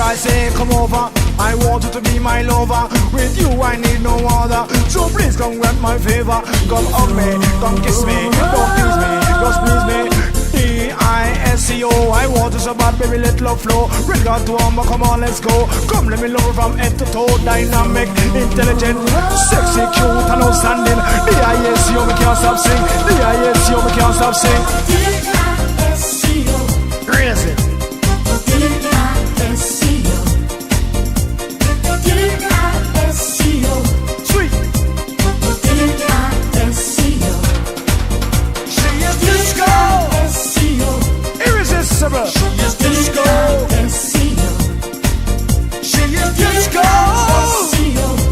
I say come over, I want you to be my lover. With you I need no other, so please come grant my favor. Come hug me, come kiss me, come please me, just please me. D-I-S-C-O, I want you so bad, baby, let love flow. Regard to Humber, come on, let's go. Come, let me love you from head to toe. Dynamic, intelligent, sexy, cute, and outstanding. D-I-S-C-O, me can't stop sing. D-I-S-C-O, me can't stop sing. D-I-S-C-O, raise it. D-I-S-C-O, D-I-S-C-O, Sweet. D-I-S-C-O, She is disco. Irresistible. She is disco. D-I-S-C-O, She is disco.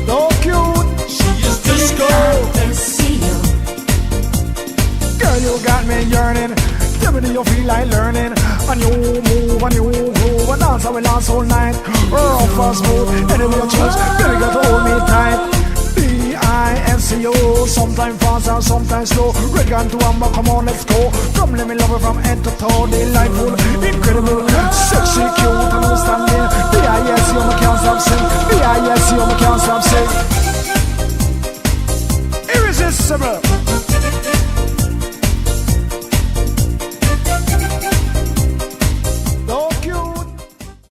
So cute. she is disco. D-I-S-C-O, Girl, you got me yearning. Tell me, do you feel like learning? And you move and you groove and dance and we dance all night. Rough and smooth, anyway you choose. Baby, got to hold me tight. D-I-S-C-O, sometimes fast and sometimes slow. Reggae to Humber, come on, let's go. Come, let me love you from head to toe. Delightful, incredible, sexy, cute, and outstanding. D-I-S-C-O, me can't stop sing. D-I-S-C-O, me can't stop sing. Irresistible.